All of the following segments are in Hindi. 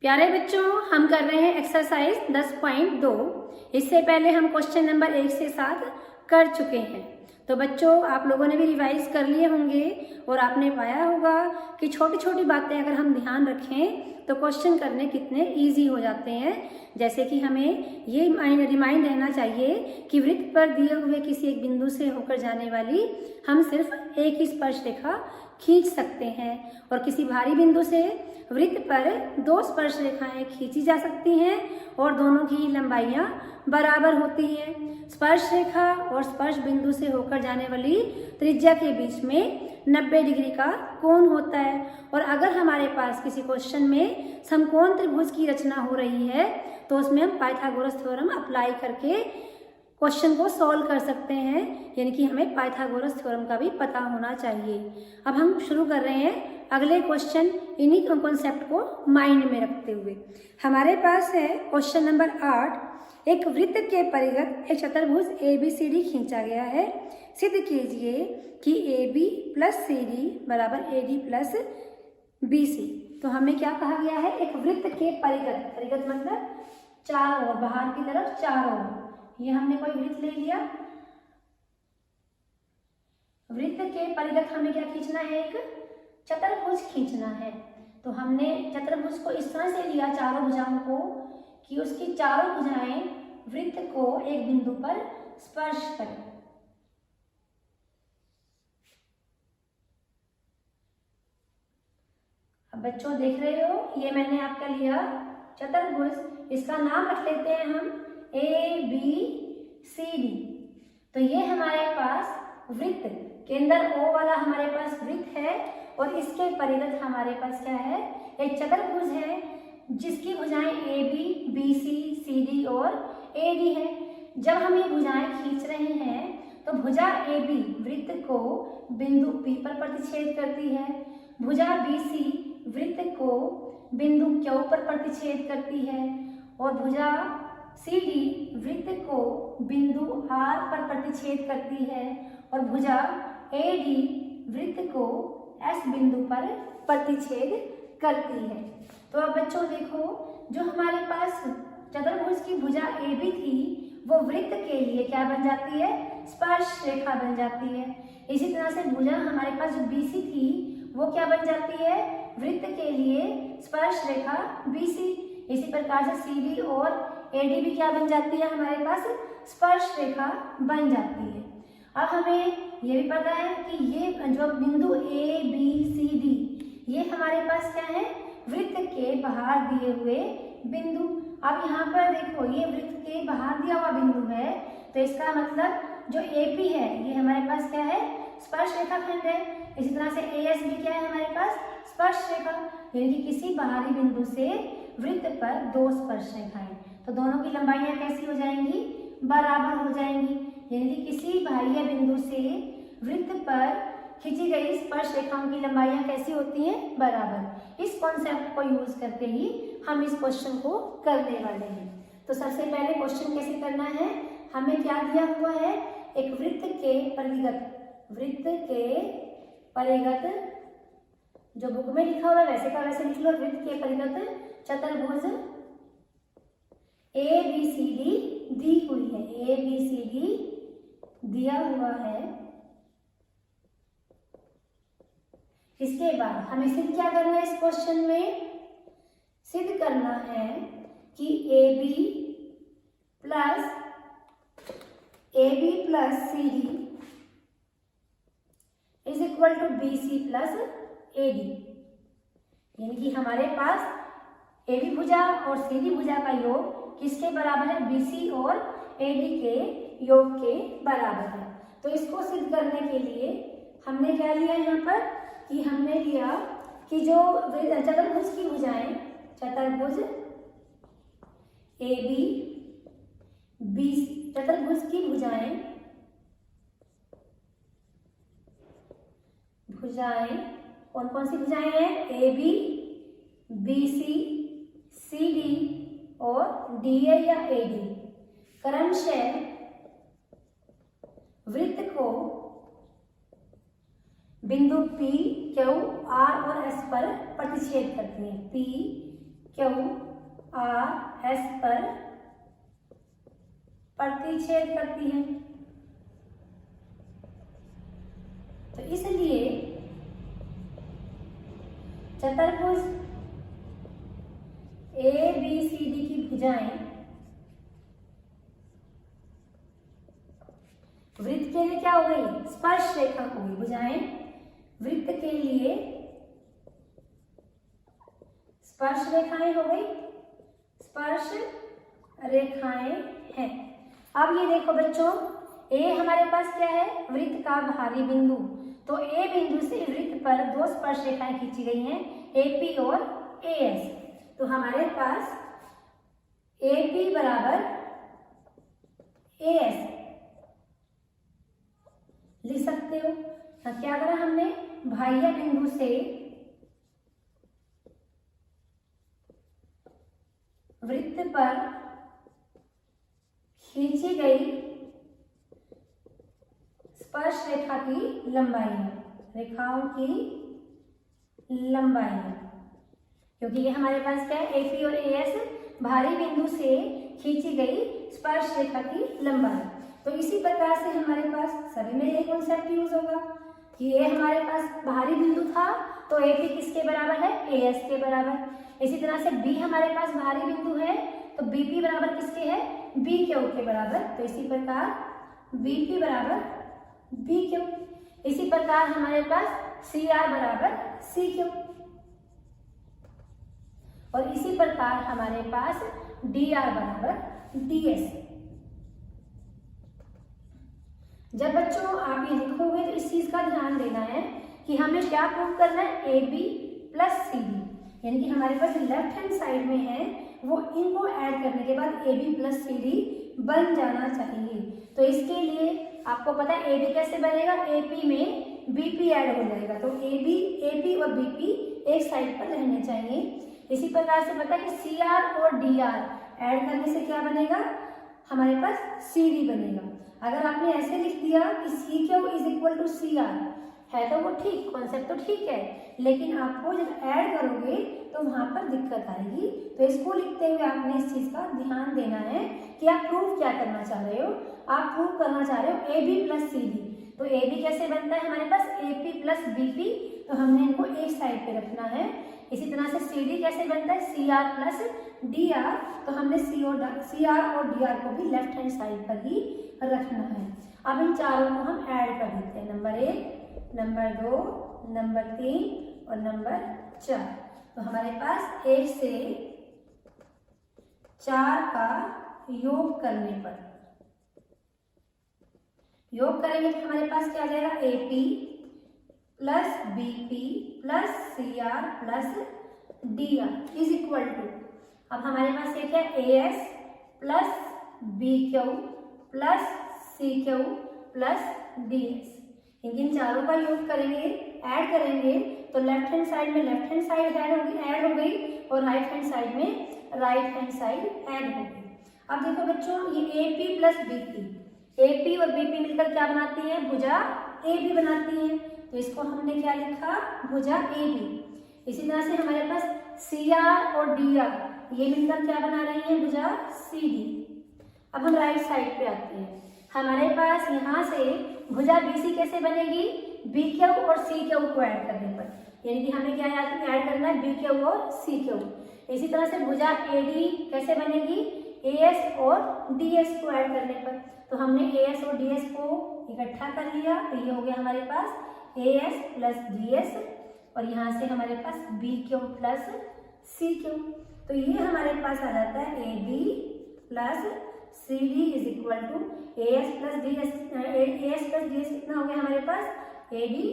प्यारे बच्चों, हम कर रहे हैं एक्सरसाइज 10.2। इससे पहले हम क्वेश्चन नंबर 1 से 7 कर चुके हैं। तो बच्चों, आप लोगों ने भी रिवाइज कर लिए होंगे और आपने पाया होगा कि छोटी छोटी बातें अगर हम ध्यान रखें तो क्वेश्चन करने कितने इजी हो जाते हैं। जैसे कि हमें ये रिमाइंड रहना चाहिए कि वृत्त पर दिए हुए किसी एक बिंदु से होकर जाने वाली हम सिर्फ एक ही स्पर्श रेखा खींच सकते हैं और किसी भारी बिंदु से वृत्त पर 2 स्पर्श रेखाएं खींची जा सकती हैं और दोनों की लंबाइयां बराबर होती हैं। स्पर्श रेखा और स्पर्श बिंदु से होकर जाने वाली त्रिज्या के बीच में 90 डिग्री का कोण होता है। और अगर हमारे पास किसी क्वेश्चन में समकोण त्रिभुज की रचना हो रही है तो उसमें हम पाइथागोरस थ्योरम अप्लाई करके क्वेश्चन को सॉल्व कर सकते हैं, यानी कि हमें पाइथागोरस थ्योरम का भी पता होना चाहिए। अब हम शुरू कर रहे हैं अगले क्वेश्चन इन्हीं कॉन्सेप्ट को माइंड में रखते हुए। हमारे पास है क्वेश्चन नंबर 8। एक वृत्त के परिघत एक चतुर्भुज ABCD खींचा गया है। सिद्ध कीजिए कि AB प्लस CD बराबर AD प्लस BC। तो हमें क्या कहा गया है? एक वृत्त के परिघत, परिघत मतलब चारों ओर, बाहर की तरफ चारों ओर। ये हमने कोई वृत्त ले लिया। वृत्त के परिघत हमें क्या खींचना है? एक चतुर्भुज खींचना है। तो हमने चतुर्भुज को इस तरह से लिया चारों भुजाओं को कि उसकी चारों भुजाएं वृत्त को एक बिंदु पर स्पर्श करें। अब बच्चों देख रहे हो, ये मैंने आपका लिया चतुर्भुज। इसका नाम रख लेते हैं हम ABCD। तो ये हमारे पास वृत्त के अंदर O वाला हमारे पास वृत्त है और इसके परिघत हमारे पास क्या है? एक चतुर्भुज है जिसकी भुजाएं AB, BC, CD और AD है। जब हम ये भुजाएं खींच रहे हैं तो भुजा AB वृत्त को बिंदु P पर प्रतिच्छेद करती है, भुजा BC वृत्त को बिंदु Q पर प्रतिच्छेद करती है और भुजा CD वृत्त को बिंदु R पर प्रतिच्छेद करती है और भुजा AD वृत्त को S बिंदु पर प्रतिच्छेद करती है। तो अब बच्चों देखो, जो हमारे पास चतुर्भुज की भुजा AB थी वो वृत्त के लिए क्या बन जाती है? स्पर्श रेखा बन जाती है। इसी तरह से भुजा हमारे पास जो BC थी वो क्या बन जाती है? वृत्त के लिए स्पर्श रेखा BC। इसी प्रकार से CD और AD भी क्या बन जाती है? हमारे पास स्पर्श रेखा बन जाती है। अब हमें ये भी पता है कि ये जो बिंदु ABCD ये हमारे पास क्या है? वृत्त के बाहर दिए हुए बिंदु। अब यहाँ पर देखो, ये वृत्त के बाहर दिया हुआ बिंदु है, तो इसका मतलब जो AP है ये हमारे पास क्या है? स्पर्श रेखा खंड है। इसी तरह से AS भी क्या है हमारे पास? स्पर्श रेखा। यानी कि किसी बाहरी बिंदु से वृत्त पर 2 स्पर्श रेखाएं, तो दोनों की लंबाइयां कैसी हो जाएंगी? बराबर हो जाएंगी। यानी कि किसी बाह्य बिंदु से वृत्त पर खींची गई स्पर्श रेखाओं की लंबाइयां कैसी होती हैं? बराबर। इस कॉन्सेप्ट को यूज करके ही हम इस क्वेश्चन को करने वाले हैं। तो सबसे पहले क्वेश्चन कैसे करना है? हमें क्या दिया हुआ है? एक वृत्त के परिघत, वृत्त के परिघत जो बुक में लिखा हुआ है वैसे का वैसे लिख लो। वृत्त के परिघत चतुर्भुज ABCD दी हुई है, ABCD दिया हुआ है। इसके बाद हमें सिद्ध क्या करना है? इस क्वेश्चन में सिद्ध करना है कि AB plus CD is equal to BC plus AD। यानी कि हमारे पास AB भुजा और CD भुजा का योग किसके बराबर है? BC और AD के योग के बराबर है। तो इसको सिद्ध करने के लिए हमने क्या लिया यहाँ पर कि हमने लिया कि जो चतुर्भुज की भुजाएं, चतुर्भुज AB BC, चतुर्भुज की भुजाएं कौन कौन सी भुजाएं हैं? AB BC CD और DA या AD क्रमशः वृत्त को बिंदु P, Q, R और S पर प्रतिच्छेद करती हैं। P, क्यू आर एस पर प्रतिच्छेद करती है। तो इसलिए चतुर्भुज ए बी सी डी की भुजाएं वृत्त के लिए क्या हो गई, स्पर्श रेखा हो गई। भुजाएं वृत्त के लिए स्पर्श रेखाएं हो गई, स्पर्श रेखाएं हैं। अब ये देखो बच्चों, ए हमारे पास क्या है, वृत्त का बाहरी बिंदु। तो ए बिंदु से वृत्त पर दो स्पर्श रेखाएं खींची गई हैं, एपी और एएस। तो हमारे पास एपी बराबर एएस लिख सकते हो। तो क्या करा हमने, बाह्य बिंदु से वृत्त पर खींची गई स्पर्श रेखा की लंबाई है, रेखाओं की लंबाई है। क्योंकि ये हमारे पास क्या है, एपी और एएस बाहरी बिंदु से खींची गई स्पर्श रेखा की लंबाई। तो इसी प्रकार से हमारे पास सभी में एक कॉन्सेप्ट यूज होगा कि ये हमारे पास बाहरी बिंदु था तो एपी किसके बराबर है, एएस के बराबर। इसी तरह से बी हमारे पास बाहरी बिंदु है तो बीपी बराबर किसके है, बी क्यू के बराबर। तो इसी प्रकार बीपी बराबर बी क्यू। इसी प्रकार हमारे पास सी आर बराबर सी क्यू। और इसी प्रकार हमारे पास डी आर बराबर डी एस। जब बच्चों आप ये लिखोगे तो इस चीज का ध्यान देना है कि हमें क्या प्रूव करना है, A B plus C D, यानी कि हमारे पास लेफ्ट हैंड साइड में है वो इनको ऐड करने के बाद A B plus C D बन जाना चाहिए। तो इसके लिए आपको पता है ए बी कैसे बनेगा, ए पी में बी पी ऐड हो जाएगा। तो ए पी और बी पी एक साइड पर रहने चाहिए। इसी प्रकार से पता है कि सी आर और डी आर ऐड करने से क्या बनेगा, हमारे पास सी डी बनेगा। अगर आपने ऐसे लिख दिया कि C Q is equal to C R है तो वो ठीक, कॉन्सेप्ट तो ठीक है, लेकिन आपको जब ऐड करोगे तो वहां पर दिक्कत आएगी। तो इसको लिखते हुए आपने इस चीज का ध्यान देना है कि आप प्रूव क्या करना चाह रहे हो। आप प्रूव करना चाह रहे हो A B plus C D. तो ए बी कैसे बनता है हमारे पास, A P plus B P, तो हमने इनको एक साइड पे रखना है। इसी तरह से सी डी कैसे बनता है, C R plus D R, तो हमने सी आर और डी आर को भी लेफ्ट हैंड साइड पर ही रखना है। अब इन चारों को हम ऐड कर देते हैं, नंबर 1, नंबर 2, नंबर 3 और नंबर 4। तो हमारे पास 1 से 4 का योग करने पर, योग करेंगे तो हमारे पास क्या आ जाएगा, A P plus B P plus C R plus D R is equal to, अब हमारे पास एक है A S plus B Q plus C Q plus D S. इन चारों का योग करेंगे, ऐड करेंगे तो लेफ्ट हैंड साइड में लेफ्ट हैंड साइड ऐड हो गई और राइट हैंड साइड में राइट हैंड साइड ऐड हो गई। अब देखो बच्चों, ये A P plus B P, A P और बी पी मिलकर क्या बनाती है, भुजा ए बी बनाती है। तो इसको हमने क्या लिखा, भुजा ए बी। इसी तरह से हमारे पास सी आर और डी आर ये मिलकर क्या बना रही है, भुजा सी डी। अब हम राइट साइड पे आते हैं। हमारे पास यहाँ से भुजा बी सी कैसे बनेगी, बी क्यू और सी क्यू को ऐड करने पर, यानी कि हमें क्या ऐड करना है, बी क्यू और सी क्यू। इसी तरह से भुजा ए डी कैसे बनेगी, ए एस और डी एस को ऐड करने पर। तो हमने ए एस और डी एस को इकट्ठा कर लिया, तो ये हो गया हमारे पास A S plus D S, और यहाँ से हमारे पास B Q plus C Q. तो ये हमारे पास आ जाता है A B plus C D is equal to A S plus D S. A S plus D S कितना हो गया हमारे पास, ए डी,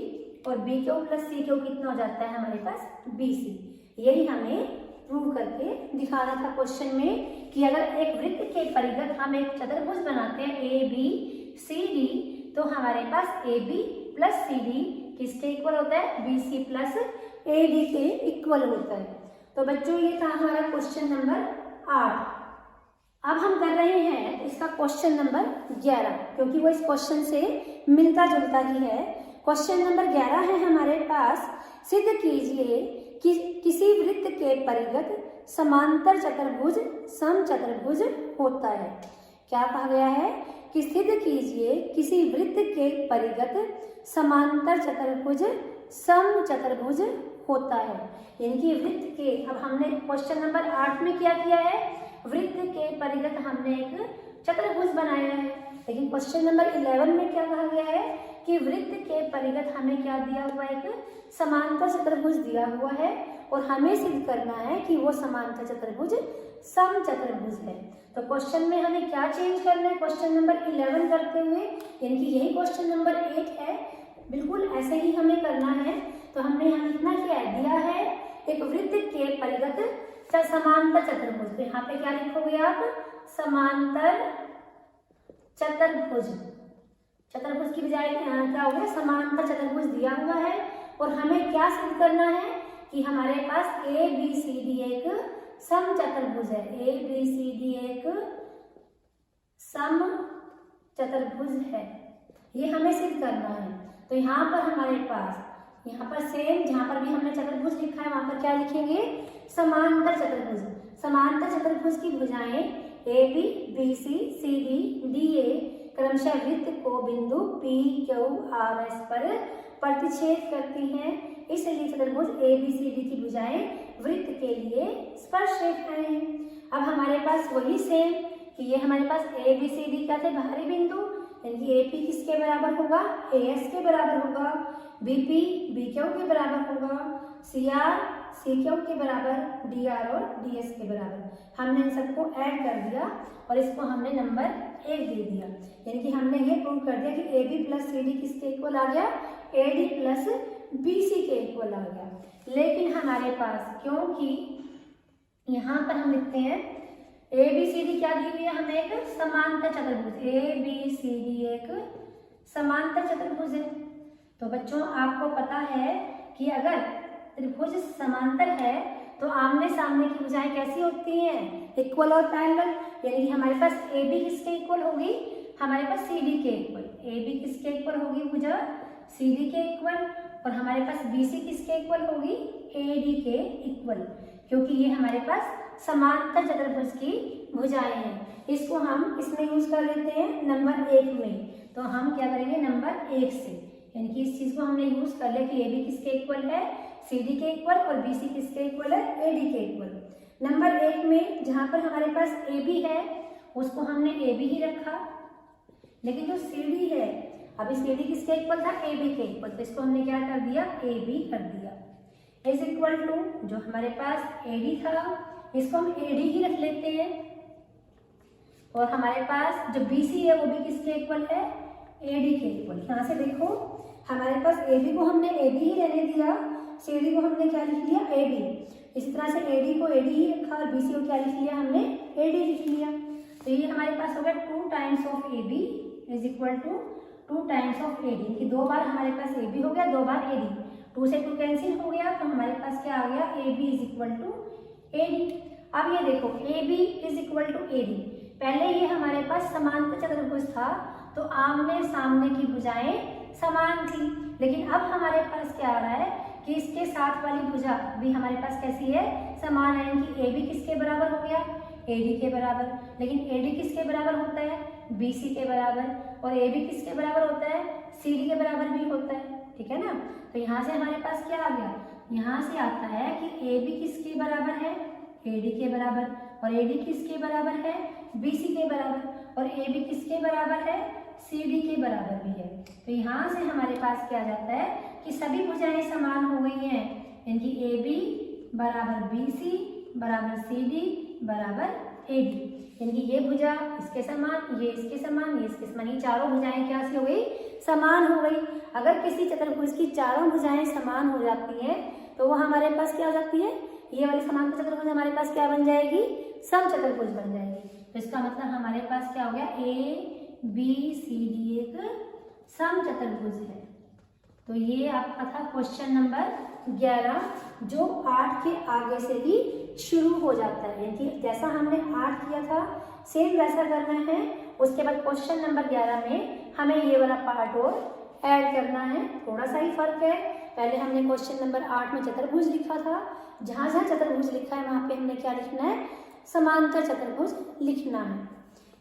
और B Q plus C Q कितना हो जाता है हमारे पास, बी सी। यही हमें प्रूव करके दिखाना था क्वेश्चन में कि अगर एक वृत्त के परिगत हम एक चतुर्भुज बनाते हैं ए बी सी डी, तो हमारे पास A B plus C D किसके इक्वल होता है, B C plus A D के इक्वल होता है। तो बच्चों ये था हमारा क्वेश्चन नंबर 8। अब हम कर रहे हैं इसका क्वेश्चन नंबर 11, क्योंकि वो इस क्वेश्चन से मिलता जुलता ही है। क्वेश्चन नंबर 11 है हमारे पास, सिद्ध कीजिए कि किसी वृत्त के परिगत समांतर चतुर्भुज समचतुर्भुज होता है। क्या कहा गया है कि सिद्ध कीजिए किसी वृत्त के परिगत समांतर चतुर्भुज समचतुर्भुज होता है। यानी कि वृत्त के, अब हमने क्वेश्चन नंबर 8 में क्या किया है, वृत्त के परिगत हमने एक चतुर्भुज बनाया है। लेकिन क्वेश्चन नंबर 11 में क्या कहा गया है कि वृत्त के परिगत हमें क्या दिया हुआ है, एक समांतर चतुर्भुज दिया हुआ है और हमें सिद्ध करना है कि वो समांतर चतुर्भुज समचतुर्भुज है। तो क्वेश्चन में हमें क्या चेंज करना है, क्वेश्चन नंबर 11 करते हुए, यानी कि यही क्वेश्चन नंबर 8 है, बिल्कुल ऐसे ही हमें करना है। तो हमने यहाँ कितना क्या दिया है, एक वृत्त के परिगत समांतर चतुर्भुज। तो यहाँ पे क्या लिखोगे आप, समांतर चतुर्भुज। चतुर्भुज की बजाय क्या हो गया, समांतर चतुर्भुज दिया हुआ है और हमें क्या सिद्ध करना है कि हमारे पास ए बी सी डी एक समचतुर्भुज है। ए बी सी डी एक समचतुर्भुज है, ये हमें सिद्ध करना है। तो यहाँ पर हमारे पास, यहाँ पर सेम जहाँ पर भी हमने चतुर्भुज लिखा है वहां पर क्या लिखेंगे, समांतर चतुर्भुज। समांतर चतुर्भुज की भुजाएं A B, B C, C D, D A क्रमशः वृत्त को बिंदु पी क्यू आर एस पर प्रतिच्छेद करती हैं। इसलिए चतुर्भुज ए बी सी डी की भुजाएं वृत्त के लिए स्पर्श रेखाएं हैं। अब हमारे पास वही सेम कि ये हमारे पास ए बी सी डी क्या थे, बाहरी बिंदु, यानी कि ए पी किसके बराबर होगा, ए एस के बराबर होगा, बी पी बी क्यू के बराबर होगा, सी आर सी क्यू के बराबर, डी आर और डी एस के बराबर। हमने इन सबको ऐड कर दिया और इसको हमने नंबर 1 दे दिया। यानी कि हमने ये प्रूव कर दिया कि A B plus C D किसके इक्वल आ गया, A D plus B C के इक्वल आ गया। लेकिन हमारे पास, क्योंकि यहाँ पर हम लिखते हैं ए बी सी डी क्या दी हुई है हमें, एक समांतर चतुर्भुज, ए बी सी डी एक समांतर चतुर्भुज है। तो बच्चों आपको पता है कि अगर त्रिभुज समांतर है तो आमने सामने की भुजाएं कैसी होती हैं, इक्वल और पैरेलल। यानी कि हमारे पास ए बी किसके इक्वल होगी, हमारे पास सी डी के इक्वल। ए बी किसके इक्वल होगी भुजा, सी डी के इक्वल, और हमारे पास बी सी किसके इक्वल होगी, ए डी के इक्वल, क्योंकि ये हमारे पास समांतर चतुर्भुज की भुजाएं हैं। इसको हम इसमें यूज कर लेते हैं नंबर 1 में। तो हम क्या करेंगे, नंबर 1 से, यानी कि इस चीज को हमने यूज कर लिया कि ए बी किसके इक्वल है, सी डी के इक्वल, और बी सी किसके इक्वल है, ए डी के इक्वल। नंबर 1 में जहां पर हमारे पास ए बी है उसको हमने ए बी ही रखा, लेकिन जो सी डी है, अभी सी डी किसके इक्वल था, ए बी के इक्वल, तो इसको हमने क्या कर दिया, ए बी कर दिया। इज इक्वल टू जो हमारे पास ए डी था इसको हम ए डी ही रख लेते हैं, और हमारे पास जो बी सी है वो भी किसके इक्वल है, ए डी के इक्वल। यहाँ से देखो हमारे पास ए बी को हमने ए बी ही रहने दिया, सी डी को हमने क्या लिख लिया, ए डी। इसी तरह से ए डी को ए डी ही रखा और बी सी को क्या लिख लिया हमने, ए डी लिख लिया। तो ये हमारे पास हो गया 2 times of A B is equal to 2 times of A D, कि 2 बार हमारे पास ए बी हो गया, 2 बार ए डी, 2 से 2 कैंसिल हो गया, तो हमारे पास क्या आ गया, A B is equal to A D. अब ये देखो A B is equal to A D, पहले ये हमारे पास समांतर चतुर्भुज था तो आमने सामने की भुजाएं समान थी, लेकिन अब हमारे पास क्या आ रहा है कि इसके साथ वाली भुजा भी हमारे पास कैसी है, समान है। कि ए बी किसके बराबर हो गया, ए डी के बराबर, लेकिन ए डी किसके बराबर होता है, बी सी के बराबर, और ए बी किसके बराबर होता है, सी डी के बराबर भी होता है, ठीक है ना। तो यहाँ से हमारे पास क्या आ गया, यहाँ से आता है कि ए बी किसके बराबर है, ए डी के बराबर, और ए डी किसके बराबर है, बी सी के बराबर, और ए बी किसके बराबर है, सी डी के बराबर भी है। तो यहाँ से हमारे पास क्या आ जाता है कि सभी भुजाएं समान हो गई हैं, यानी कि ए बी बराबर बी सी बराबर सी डी बराबर ए डी, यानी कि ये भुजा इसके समान, ये इसके समान, ये इसके समान, ये चारों भुजाएं क्या सी हो गई, समान हो गई। अगर किसी चतुर्भुज की चारों भुजाएं समान हो जाती हैं तो वो हमारे पास क्या हो जाती है, ये वाली समांतर चतुर्भुज हमारे पास क्या बन जाएगी, समचतुर्भुज बन जाएगी। तो इसका मतलब हमारे पास क्या हो गया, ए बी सी डी एक समचतुर्भुज है। तो ये आपका था क्वेश्चन नंबर 11, जो 8 के आगे से ही शुरू हो जाता है, यानी कि जैसा हमने 8 किया था सेम वैसा करना है। उसके बाद क्वेश्चन नंबर 11 में हमें ये वाला पार्ट और ऐड करना है। थोड़ा सा ही फर्क है, पहले हमने क्वेश्चन नंबर 8 में चतुर्भुज लिखा था, जहाँ जहाँ चतुर्भुज लिखा है वहाँ पे हमने क्या लिखना है, समांतर चतुर्भुज लिखना है।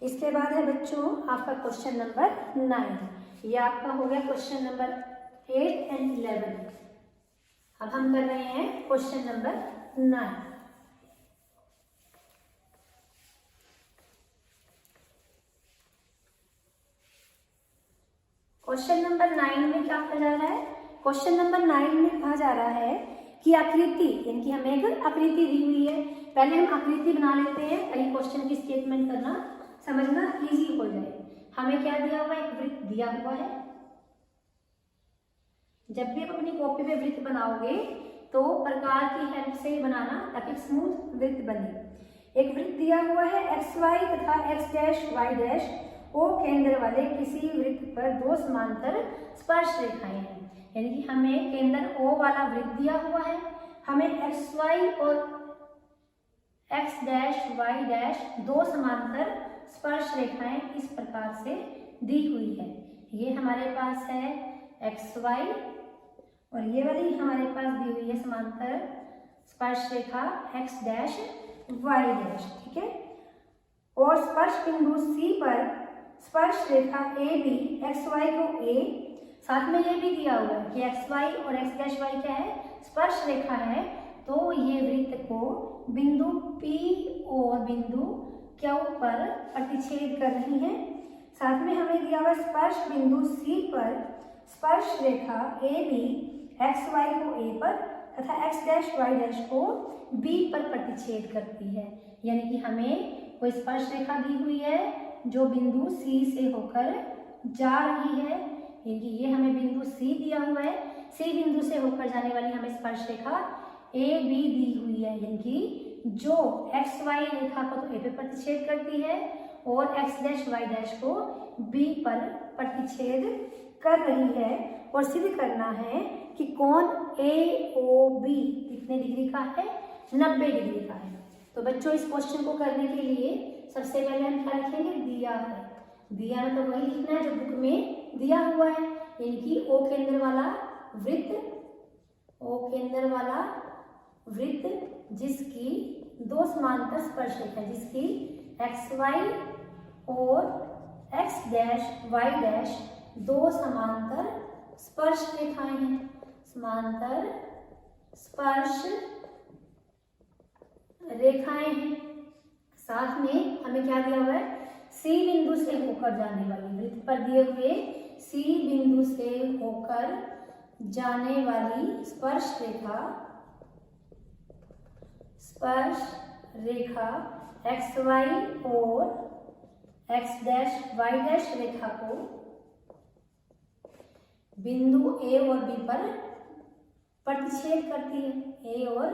इसके बाद है बच्चों आपका क्वेश्चन नंबर 9, ये आपका हो गया क्वेश्चन नंबर 8 एंड 11। अब हम कर रहे हैं क्वेश्चन नंबर 9। क्वेश्चन नंबर 9 में क्या कहा जा रहा है, क्वेश्चन नंबर 9 में कहा जा रहा है कि आकृति, यानी कि हमें एक आकृति दी हुई है। पहले हम आकृति बना लेते हैं, कहीं क्वेश्चन की स्टेटमेंट करना समझना इजी हो जाए। हमें क्या दिया हुआ है, एक वृत्त दिया हुआ है। जब भी आप अपनी कॉपी पे वृत्त बनाओगे तो प्रकार की हेल्प से बनाना ताकि स्मूथ वृत्त बने। एक वृत्त दिया हुआ है XY तथा X dash Y dash O केंद्र वाले किसी वृत्त पर दो समांतर स्पर्श रेखाएं हैं, यानी कि हमें केंद्र O वाला वृत्त दिया हुआ है, हमें XY और X डैश Y डैश दो समांतर स्पर्श रेखाएं इस प्रकार से दी हुई है। ये हमारे पास है XY और ये वाली हमारे पास दी हुई है समांतर स्पर्श रेखा X डैश Y डैश, ठीक है। और स्पर्श बिंदु C पर स्पर्श रेखा AB XY को A, साथ में ये भी दिया हुआ है कि XY और X डैश Y क्या है, स्पर्श रेखा है, तो ये वृत्त को बिंदु P और बिंदु Q पर प्रतिच्छेद कर रही है। साथ में हमें दिया हुआ स्पर्श बिंदु C पर स्पर्श रेखा AB XY को A पर तथा X डैश Y डैश को B पर प्रतिच्छेद करती है, यानी कि हमें कोई स्पर्श रेखा दी हुई है जो बिंदु C से होकर जा रही है, यानी कि ये हमें बिंदु C दिया हुआ है, C बिंदु से होकर जाने वाली हमें स्पर्श रेखा AB दी हुई है, यानी कि जो XY रेखा को तो A पे प्रतिच्छेद करती है और X डैश Y डैश को B पर प्रतिच्छेद कर रही है। और सिद्ध करना है कि कोण AOB कितने डिग्री का है, 90 डिग्री का है। तो बच्चों इस क्वेश्चन को करने के लिए सबसे पहले हम क्या लिखेंगे, दिया है। दिया है तो वही लिखना है जो बुक में दिया हुआ है, यानी कि O केंद्र वाला वृत्त, O केंद्र वाला वृत्त जिसकी दो समांतर स्पर्श रेखा, जिसकी XY और X डैश Y डैश दो समांतर स्पर्श रेखाएं हैं, समांतर स्पर्श रेखाएं हैं। साथ में हमें क्या दिया हुआ है, C बिंदु से होकर जाने वाली, वृत्त पर दिए हुए C बिंदु से होकर जाने वाली स्पर्श रेखा XY और X डैश Y डैश रेखा को बिंदु A और B पर प्रतिच्छेद करती है, A और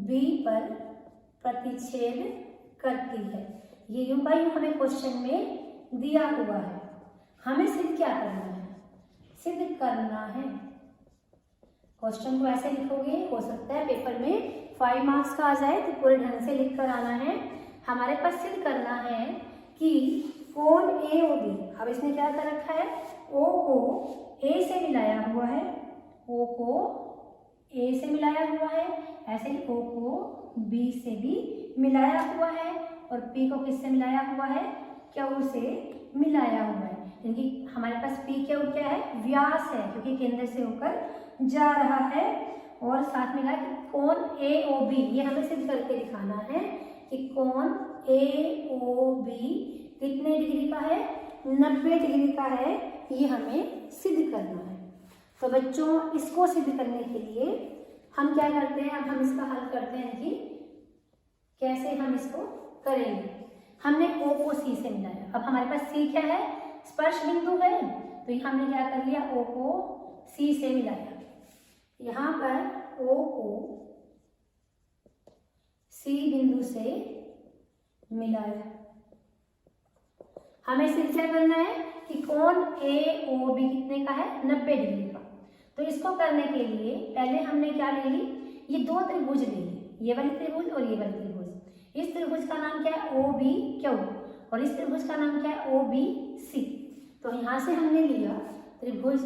B पर प्रतिच्छेद करती है। ये यूं बाई हमें क्वेश्चन में दिया हुआ है। हमें सिद्ध क्या करना है, सिद्ध करना है। क्वेश्चन को ऐसे लिखोगे, हो सकता है पेपर में 5 मार्क्स का आ जाए, तो पूरे ढंग से लिख कर आना है। हमारे पास सिद्ध करना है कि कोण AOB, अब इसने क्या कर रखा है, O को A से मिलाया हुआ है, O को A से मिलाया हुआ है, ऐसे ही O को B से भी मिलाया हुआ है और P को किससे मिलाया हुआ है, Q से मिलाया हुआ है। यानी कि हमारे पास P Q क्या है, व्यास है, क्योंकि केंद्र से होकर जा रहा है। और साथ में कि कोण AOB, ये हमें सिद्ध करके दिखाना है कि कोण AOB कितने डिग्री का है, 90 डिग्री का है, ये हमें सिद्ध करना है। तो बच्चों इसको सिद्ध करने के लिए हम क्या करते हैं, अब हम इसका हल करते हैं कि कैसे हम इसको करेंगे। हमने O को C से मिलाया, अब हमारे पास C क्या है, स्पर्श बिंदु है, तो हमने क्या कर लिया, O को C से मिलाया। यहाँ पर O को C बिंदु से मिलाया। हमें सिर्फ क्या करना है कि कोण AOB कितने का है, 90 डिग्री का। तो इसको करने के लिए पहले हमने क्या ले ली, ये दो त्रिभुज ले ली, ये वाली त्रिभुज और ये वाली त्रिभुज। इस त्रिभुज का नाम क्या है, OBQ, और इस त्रिभुज का नाम क्या है, OBC। तो यहाँ से हमने लिया त्रिभुज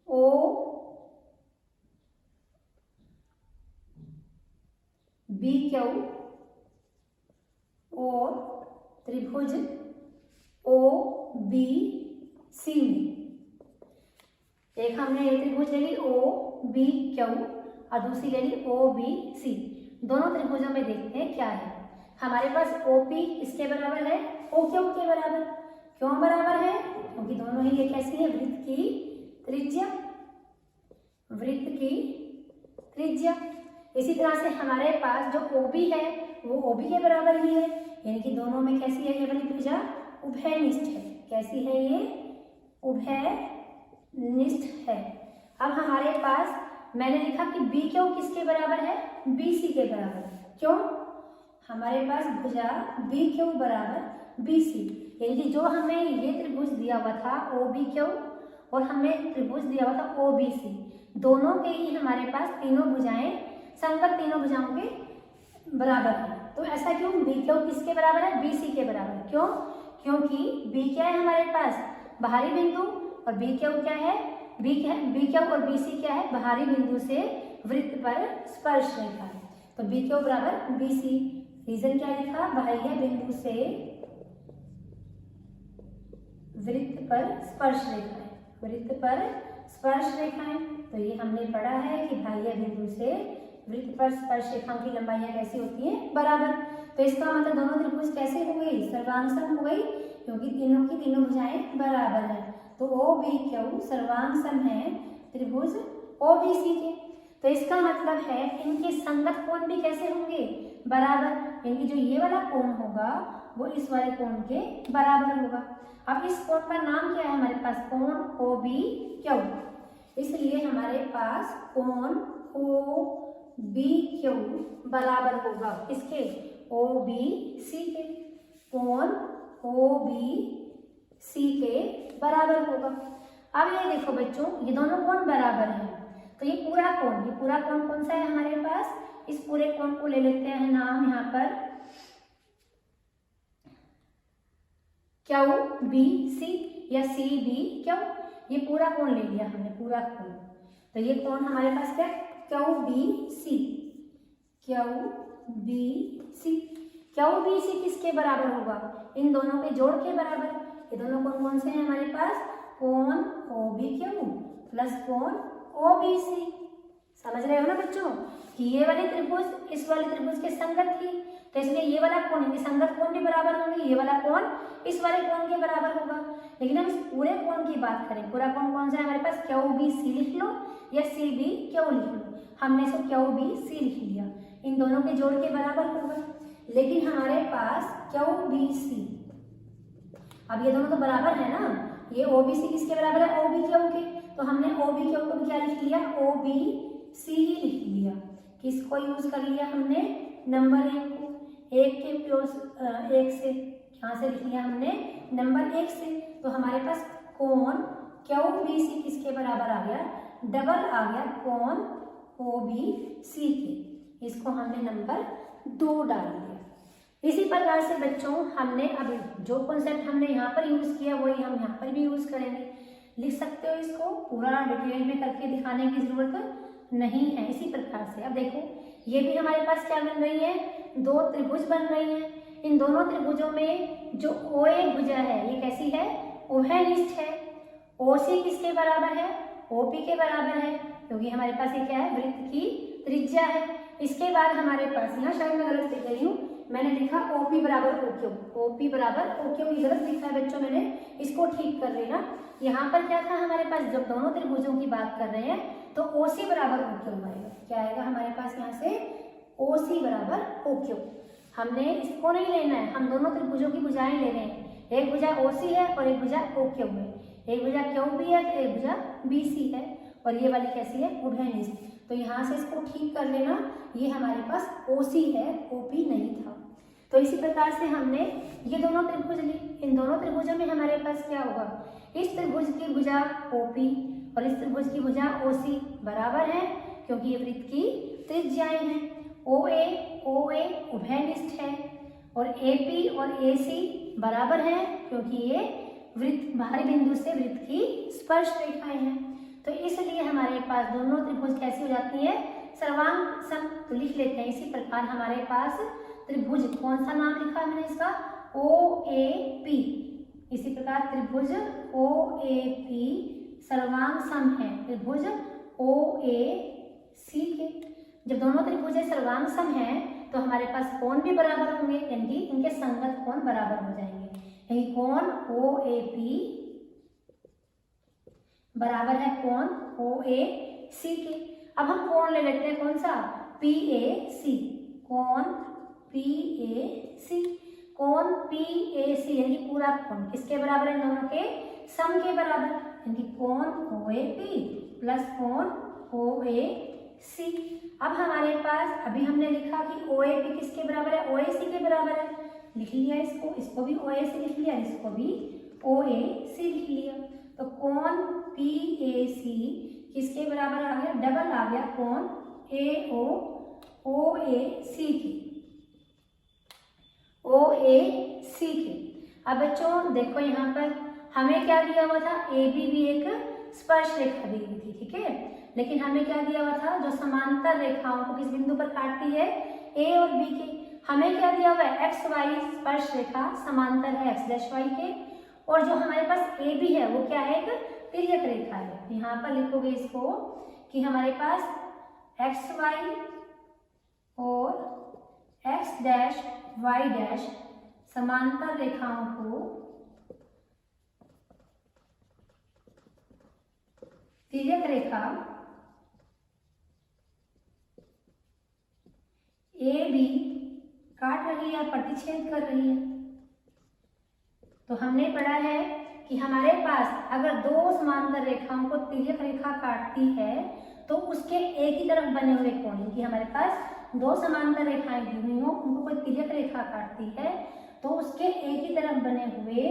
ओ बी क्यू और त्रिभुज ओ बी सी में, एक हमने ये त्रिभुज ले ली ओ बी क्यू और दूसरी ले ली ओ बी सी। दोनों त्रिभुजों में देखते हैं क्या है। हमारे पास ओ पी किसके बराबर है, ओ क्यू के बराबर। क्यों बराबर है, क्योंकि दोनों ही ये कैसी है, वृत्त की त्रिज्या, वृत्त की त्रिज्या। इसी तरह से हमारे पास जो ओ बी है वो ओ बी के बराबर ही है, यानी कि दोनों में कैसी है ये वाली भुजा, उभयनिष्ठ है। कैसी है ये, उभयनिष्ठ है। अब हमारे पास मैंने लिखा कि बी क्यू किसके बराबर है, बी सी के बराबर। क्यों, हमारे पास भुजा बी क्यू बराबर बी सी, यानी कि जो हमें ये त्रिभुज दिया हुआ था ओ बी क्यू और हमें त्रिभुज दिया हुआ था ओ बी सी, दोनों के ही हमारे पास तीनों भुजाएं संगत, तीनों भुजाओं के बराबर है। तो ऐसा क्यों, बी क्यू किसके बराबर है, बी सी के बराबर। क्यों, क्योंकि बी क्या है हमारे पास, बाहरी बिंदु, और बी क्यू क्या है, बी क्यू और बी सी क्या है, बाहरी बिंदु से वृत्त पर स्पर्श रेखा है। तो बी क्यू बराबर बी सी। रीजन क्या लिखा, बाह्य बिंदु से वृत्त पर स्पर्श रेखा है, वृत्त पर स्पर्श रेखाएं। तो ये हमने पढ़ा है कि बाह्य बिंदु से वृत्त पर स्पर्श रेखाओं की लंबाइयां कैसी होती हैं, बराबर। तो इसका मतलब दोनों त्रिभुज कैसे हो गई, सर्वांग हो गई, क्योंकि तीनों की तीनों भुजाएं बराबर है। तो ओ बी क्यू सर्वांग है त्रिभुज ओ बी सी के। तो इसका मतलब है इनके संगत कोण भी कैसे होंगे, बराबर। इनकी जो ये वाला कोण होगा वो इस वाले कोण के बराबर होगा। अब इस कोण का नाम क्या है हमारे पास, कोण ओ बी क्यू। इसलिए हमारे पास कोण ओ बी क्यू बराबर होगा किसके, ओ बी सी के। कोण ओ बी सी के बराबर होगा। अब ये देखो बच्चों, ये दोनों कोण बराबर हैं, तो ये पूरा कोण कौन सा है हमारे पास, इस पूरे कोण को ले लेते हैं नाम यहाँ पर क्यू बी सी या सी बी क्यू। ये पूरा कोण ले लिया हमने, पूरा कोण। तो ये कोण हमारे पास क्या, Q B C, Q B C. Q B C किसके बराबर होगा, इन दोनों के जोड़ के बराबर। ये दोनों कोण कौन से हैं हमारे पास, कोण ओ बी क्यू प्लस कोण ओ बी सी। समझ रहे हो ना बच्चों कि ये वाली त्रिभुज इस वाले त्रिभुज के संगत थी, तो इसलिए ये वाला कोण, इनके संगत कोण भी बराबर होंगे, ये वाला कोण इस वाले कोण के बराबर होगा। लेकिन हम इस पूरे कोण की बात करें, पूरा कोण कौन सा है हमारे पास, क्यू बी सी लिख लो या सी बी क्यू लिख लो। हमने इसको क्यू बी सी लिख लिया, इन दोनों के जोड़ के बराबर होगा। लेकिन हमारे पास क्यू बी सी, अब ये दोनों तो बराबर है ना, ये ओ बी सी किसके बराबर है, ओ बी क्यू के। तो हमने ओ बी क्यू को भी क्या लिख लिया, ओ बी सी ही लिख लिया। किसको यूज कर लिया हमने, नंबर 1 को, 1 के प्लस 1 से, यहाँ से लिख लिया हमने नंबर 1 से। तो हमारे पास कोण क्यू बी सी किसके बराबर आ गया, डबल आ गया कोण ओ बी सी के। इसको हमने नंबर 2 डाल दिया। इसी प्रकार से बच्चों हमने अब जो कॉन्सेप्ट हमने यहाँ पर यूज किया वही हम यहाँ पर भी यूज करेंगे। लिख सकते हो, इसको पूरा डिटेल में करके दिखाने की जरूरत नहीं है। इसी प्रकार से अब देखो, ये भी हमारे पास क्या बन रही है, 2 त्रिभुज बन रही हैं। इन दोनों त्रिभुजों में जो ओ ए भुजा है ये कैसी है, उभयनिष्ठ है। ओ सी किसके बराबर है, ओ पी के बराबर है, क्योंकि हमारे पास ये क्या है, वृत्त की त्रिज्या है। इसके बाद हमारे पास यहाँ शायद मैं गलत लिख रही हूँ, मैंने लिखा OP बराबर OQ, OP बराबर OQ, ये गलत लिखा है बच्चों मैंने, इसको ठीक कर लेना। यहाँ पर क्या था हमारे पास, जब दोनों त्रिभुजों की बात कर रहे हैं तो OC बराबर OQ आएगा। क्या आएगा हमारे पास यहाँ से, OC बराबर OQ। हमने इसको नहीं लेना है, हम दोनों त्रिभुजों की भुजाएं ले रहे हैं। एक भुजा OC है और एक भुजा OQ है, एक भुजा QB है तो एक भुजा BC है, और ये वाली कैसी है, उभयनिष्ठ। तो यहाँ से इसको ठीक कर लेना, ये हमारे पास OC है, OP नहीं था। तो इसी प्रकार से हमने ये दोनों त्रिभुज ली, इन दोनों त्रिभुजों में हमारे पास क्या होगा, इस त्रिभुज की भुजा OP और इस त्रिभुज की भुजा OC बराबर है, क्योंकि ये वृत्त की त्रिज्याएं हैं। OA उभयनिष्ठ है और AP और AC बराबर है, क्योंकि ये वृत्त बाहरी बिंदु से वृत्त की स्पर्श रेखाएं हैं। तो इसलिए हमारे पास दोनों त्रिभुज कैसी हो जाती है, सर्वांग सम। तो लिख लेते हैं इसी प्रकार हमारे पास त्रिभुज, कौन सा नाम लिखा है मैंने इसका, OAP। इसी प्रकार त्रिभुज OAP सर्वांग सम है त्रिभुज OAC के। जब दोनों त्रिभुज सर्वांग सम है तो हमारे पास कोण भी बराबर होंगे, यानी इनके संगत कोण बराबर हो जाएंगे। यही कोण OAP बराबर है कोण OAC के। अब हम कोण ले लेते हैं, कौन सा, PAC। कोण PAC, कोण PAC यानी पूरा कोण किसके बराबर है, इन दोनों के सम के बराबर, यानी कोण OAP प्लस कोण OAC। अब हमारे पास अभी हमने लिखा कि OAP किसके बराबर है, OAC के बराबर है, लिख लिया इसको, इसको भी OAC लिख लिया, इसको भी OAC लिख लिया। तो कोण PAC किसके बराबर आ गया, डबल आ गया कोण OAC की, OAC के। अब बच्चों देखो यहाँ पर हमें क्या दिया हुआ था, AB भी एक स्पर्श रेखा दी हुई थी, ठीक है। लेकिन हमें क्या दिया हुआ था, जो समांतर रेखाओं को किस बिंदु पर काटती है, A और B के। हमें क्या दिया हुआ है, XY स्पर्श रेखा समांतर है X'Y के। और जो हमारे पास AB है वो क्या है, एक तिर्यक रेखा है। यहाँ पर लिखोगे इसको कि हमारे पास XY और X', Y' समांतर रेखाओं को तिर्यक रेखा AB काट रही है, प्रतिच्छेद कर रही है। तो हमने पढ़ा है कि हमारे पास अगर दो समांतर रेखाओं को तिर्यक रेखा काटती है तो उसके एक ही तरफ बने हुए कोण, कि हमारे पास दो समांतर रेखाएं दी हुई हो, उनको कोई तिर्यक रेखा काटती है तो उसके एक ही तरफ बने हुए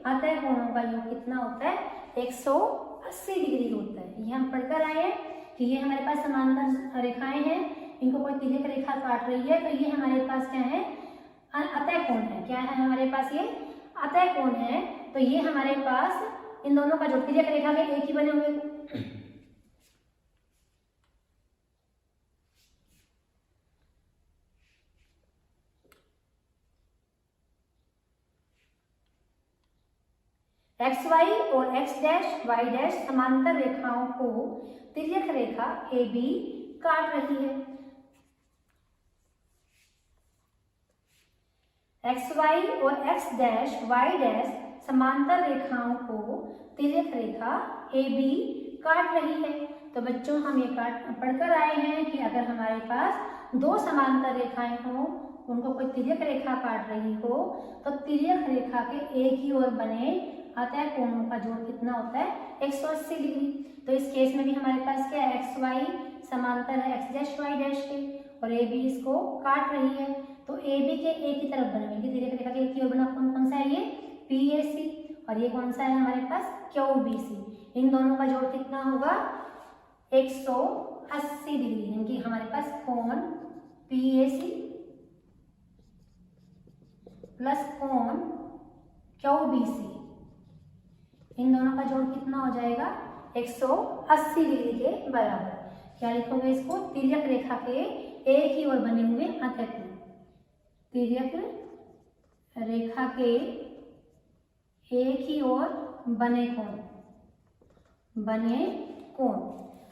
अतः कोणों का योग कितना होता है, 180 डिग्री होता है। ये हम पढ़कर आए हैं कि ये हमारे पास समांतर रेखाएं हैं, इनको कोई तिर्यक रेखा काट रही है, तो ये हमारे पास क्या है, अतः कोण है। क्या है हमारे पास, ये अतः कोण है। तो ये हमारे पास इन दोनों का जो तिर्यक रेखा के एक ही बने हुए, XY और X', Y' समांतर रेखाओं को तिर्यक रेखा AB काट रही है। XY और X', Y' समांतर रेखाओं को तिर्यक रेखा AB काट रही है। तो बच्चों हम ये पढ़कर आए हैं कि अगर हमारे पास दो समांतर रेखाएं हो, उनको कोई तिर्यक रेखा काट रही हो, तो तिर्यक रेखा के एक ही ओर बने अतः कोणों का जोड़ कितना होता है, 180 डिग्री। तो इस केस में भी हमारे पास क्या है, XY समांतर है X', Y' के, और AB इसको काट रही है। तो AB के एक ही तरफ बने हुए तिर्यक रेखा के एक ही ओर बना कौन सा है, ये PAC, और ये कौन सा है हमारे पास, QBC। इन दोनों का जोड़ कितना होगा, 180 डिग्री, यानी कि हमारे पास कोण PAC प्लस कोण QBC, इन दोनों का जोड़ कितना हो जाएगा, 180 डिग्री के बराबर। क्या लिखोगे इसको, तिर्यक रेखा के एक ही ओर बने हुए अतः कोण, तिर्यक रेखा के एक ही ओर बने कोण।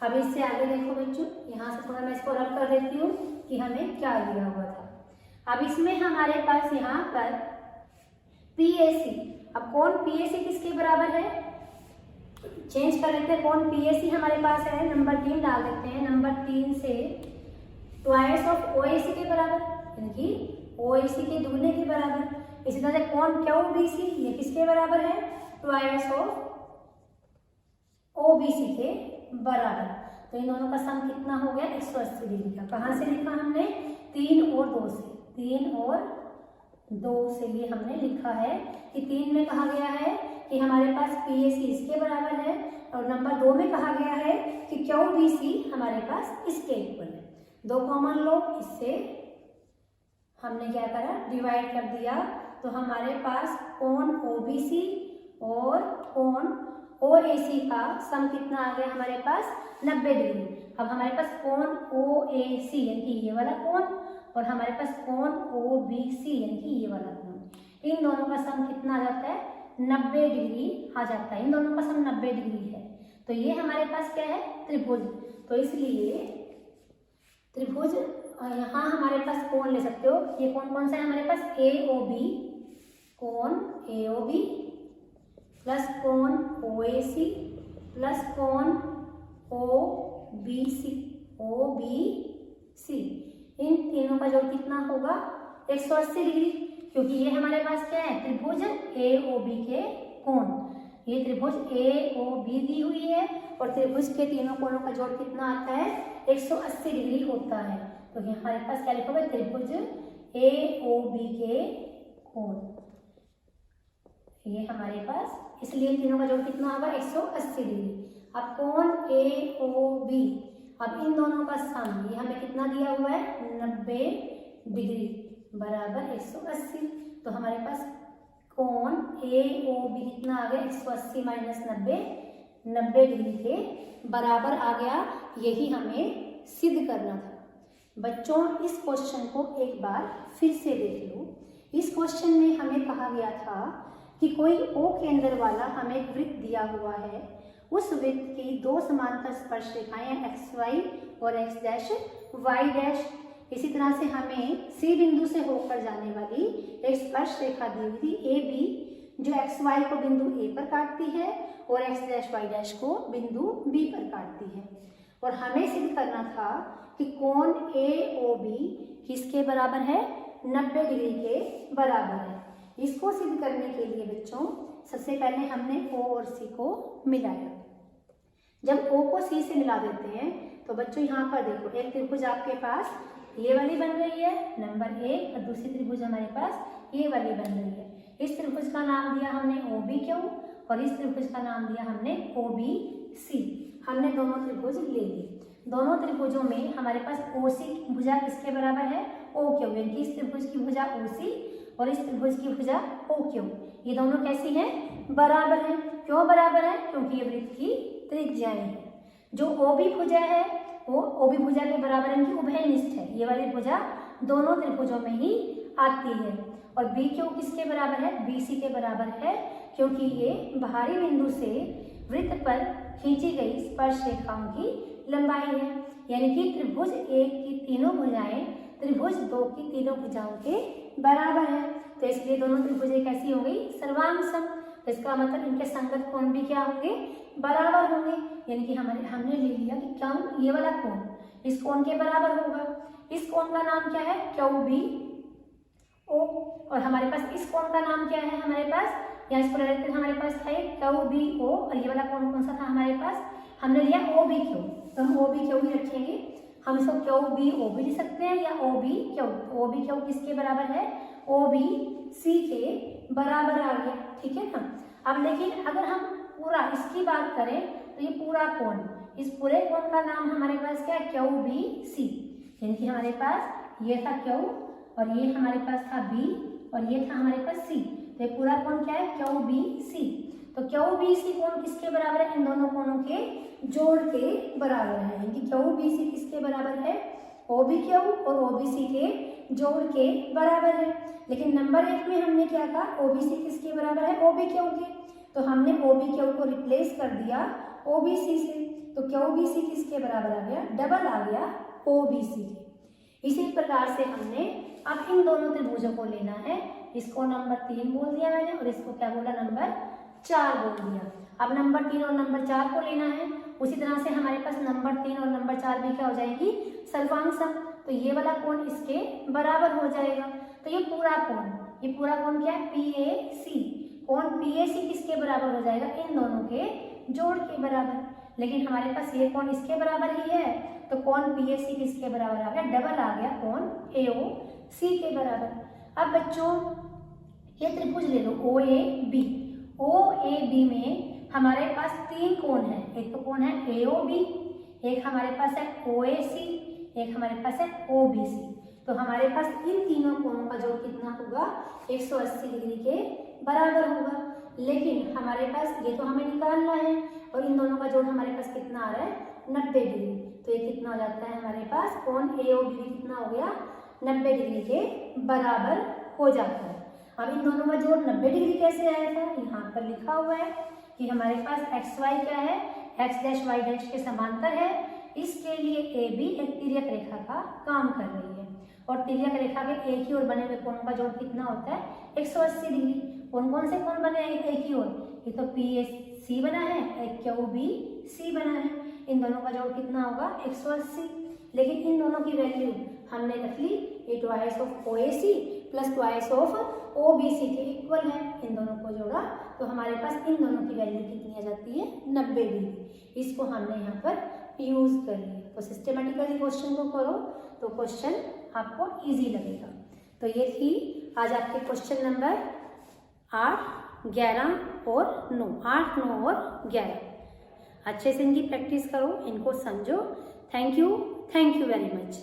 अब इससे आगे देखो बच्चों, यहाँ से थोड़ा मैं इसको रब कर देती हूँ कि हमें क्या दिया हुआ था। अब इसमें हमारे पास यहाँ पर PAC, अब कोण PAC किसके बराबर है, चेंज कर लेते हैं। कोण PAC हमारे पास है, नंबर 3 डाल देते हैं, नंबर 3 से ट्वाइस ऑफ OAC के बराबर, यानी कि OAC के दुगने के बराबर। इसी तरह से कोण QBC ये किसके बराबर है, ट्वाइस ऑफ OBC के बराबर। तो इन दोनों का सम कितना हो गया, 180 डिग्री का। कहाँ से लिखा हमने, 3 और 2 से, 3 और 2 से ये हमने लिखा है कि 3 में कहा गया है कि हमारे पास PAC इसके बराबर है, और नंबर 2 में कहा गया है कि QBC हमारे पास इसके इक्वल है। दो कॉमन लो, इससे हमने क्या करा, डिवाइड कर दिया। तो हमारे पास कोण OBC और कोण OAC का सम कितना आ गया हमारे पास 90 डिग्री। अब हमारे पास कोण OAC यानी कि ये वाला कोण और हमारे पास कोण OBC यानी कि ये वाला कोण, इन दोनों का सम कितना आ जाता है 90 डिग्री आ जाता है। इन दोनों का सम 90 डिग्री है। तो ये हमारे पास क्या है त्रिभुज। तो इसलिए त्रिभुज यहाँ हमारे पास कोण ले सकते हो। ये कोण कौन सा है हमारे पास AOB, कोण AOB प्लस कोण OAC प्लस कोण OBC। इन तीनों का जोड़ कितना होगा 180 डिग्री, क्योंकि ये हमारे पास क्या है त्रिभुज AOB के कोण। ये त्रिभुज AOB दी हुई है और त्रिभुज के तीनों कोणों का जोड़ कितना आता है 180 डिग्री होता है। तो ये हमारे पास क्या लिखा हुआ है त्रिभुज AOB के कोण, ये हमारे पास, इसलिए तीनों का जोड़ कितना होगा 180 डिग्री। अब कोण AOB, अब इन दोनों का सम ये हमें कितना दिया हुआ है 90 डिग्री बराबर 180। तो हमारे पास कोण AOB कितना आ गया 180 माइनस 90 डिग्री के बराबर आ गया। यही हमें सिद्ध करना था। बच्चों इस क्वेश्चन को एक बार फिर से देख लो। इस क्वेश्चन में हमें कहा गया था कि कोई O केंद्र वाला हमें एक वृत्त दिया हुआ है। उस वृत्त की दो समांतर स्पर्श रेखाएं XY और X' Y'। इसी तरह से हमें C बिंदु से होकर जाने वाली एक स्पर्श रेखा दी हुई थी AB, जो XY को बिंदु A पर काटती है और X' Y' को बिंदु B पर काटती है। और हमें सिद्ध करना था कि कोण AOB किसके बराबर है 90 डिग्री के बराबर है। इसको सिद्ध करने के लिए बच्चों सबसे पहले हमने O और C को मिलाया। जब O को C से मिला देते हैं तो बच्चों यहाँ पर देखो एक त्रिभुज आपके पास ये वाली बन रही है नंबर 1 और दूसरी त्रिभुज हमारे पास ये वाली बन रही है। इस त्रिभुज का नाम दिया हमने OBQ और इस त्रिभुज का नाम दिया हमने OBC। हमने दोनों त्रिभुज ले लिए। दोनों त्रिभुजों में हमारे पास OC भुजा किसके बराबर है OQ, यानी कि इस त्रिभुज की भुजा OC और इस त्रिभुज की भुजा OQ, ये दोनों कैसी हैं बराबर हैं। क्यों बराबर है? क्योंकि ये वृत्त की त्रिज्याएं हैं। जो OB भुजा है वो OB भुजा के बराबर यानी कि उभयनिष्ठ है। ये वाली भुजा दोनों त्रिभुजों में ही आती है। और BQ किसके बराबर है BC के बराबर है, क्योंकि ये बाहरी बिंदु से वृत्त पर खींची गई स्पर्श रेखाओं की लंबाई है। यानी कि त्रिभुज 1 की तीनों भुजाएं त्रिभुज 2 की तीनों भुजाओं के बराबर है। तो इसलिए दोनों त्रिभुजें कैसी हो गई सर्वांग सम। तो इसका मतलब इनके संगत कोण भी क्या होंगे बराबर होंगे। यानी कि हमने ले लिया कि क्यों ये वाला कोण इस कोण के बराबर होगा। इस कोण का नाम क्या है QBO और हमारे पास इस कोण का नाम क्या है हमारे पास यहाँ इसको लेते हमारे पास था QBO और ये वाला कोण कौन सा था हमारे पास हमने लिया OBQ। तो हम OBQ ही रखेंगे। हम इसको QBO भी लिख सकते हैं या OBQ। OBQ किसके बराबर है OBC के बराबर आ गया, ठीक है ना। अब लेकिन अगर हम पूरा इसकी बात करें तो ये पूरा कोण, इस पूरे कोण का नाम हमारे पास क्या है QBC। यानी कि हमारे पास ये था Q और ये हमारे पास था B और ये था हमारे पास C। तो ये पूरा कोण क्या है QBC। तो QBC कोण किसके बराबर है इन दोनों कोणों के जोड़ के बराबर है। यानी कि QBC किसके बराबर है OBQ और OBC के जोड़ के बराबर है। लेकिन नंबर 1 में हमने क्या कहा OBC किसके बराबर है OBQ के। तो हमने OBQ को रिप्लेस कर दिया OBC से। तो QBC किसके बराबर आ गया डबल आ गया OBC के। इसी प्रकार से हमने अब इन दोनों त्रिभुजों को लेना है। इसको नंबर 3 बोल दिया मैंने और इसको क्या बोला नंबर 4 बोल दिया। अब नंबर 3 और नंबर 4 को लेना है। उसी तरह से हमारे पास नंबर 3 और नंबर 4 भी क्या हो जाएगी सर्वांग सम। तो ये वाला कोण इसके बराबर हो जाएगा। तो ये पूरा कोण क्या है PAC। कोण PAC किसके बराबर हो जाएगा इन दोनों के जोड़ के बराबर। लेकिन हमारे पास ये कोण इसके बराबर ही है तो कोण PAC किसके बराबर आ गया डबल आ गया कोण AOC के बराबर। अब बच्चों ये त्रिभुज ले लो OAB। OAB में हमारे पास 3 कोण है। एक तो कोण है AOB, एक हमारे पास है OAC, एक हमारे पास है OBC। तो हमारे पास इन तीनों कोणों का जोड़ कितना होगा 180 डिग्री के बराबर होगा। लेकिन हमारे पास ये तो हमें निकालना है और इन दोनों का जोड़ हमारे पास कितना आ रहा है 90 डिग्री। तो ये कितना हो जाता है हमारे पास कोण AOB कितना हो गया 90 डिग्री के बराबर हो जाता है। अब इन दोनों का जोड़ 90 डिग्री कैसे आया था, यहाँ पर लिखा हुआ है कि हमारे पास XY क्या है x डैश y डैश के समांतर है। इसके लिए AB एक तिर्यक रेखा का काम कर रही है और तिर्यक रेखा के एक ही ओर बने हुए कोण का जोड़ कितना होता है 180 डिग्री। कौन कौन से कोण बने हैं एक ही ओर, ये तो PAC बना है, एक QBC बना है। इन दोनों का जोड़ कितना होगा 180, लेकिन इन दोनों की वैल्यू हमने रख ली ये twice of OAC plus twice of OBC के इक्वल है। इन दोनों को जोड़ा तो हमारे पास इन दोनों की वैल्यू कितनी आ जाती है 90 डिग्री। इसको हमने यहाँ पर यूज कर लिया। तो सिस्टेमेटिकली क्वेश्चन को करो तो क्वेश्चन आपको इजी लगेगा। तो ये थी आज आपके क्वेश्चन नंबर 8, 11 और 9, 8, 9 और 11। अच्छे से इनकी प्रैक्टिस करो, इनको समझो। Thank you very much.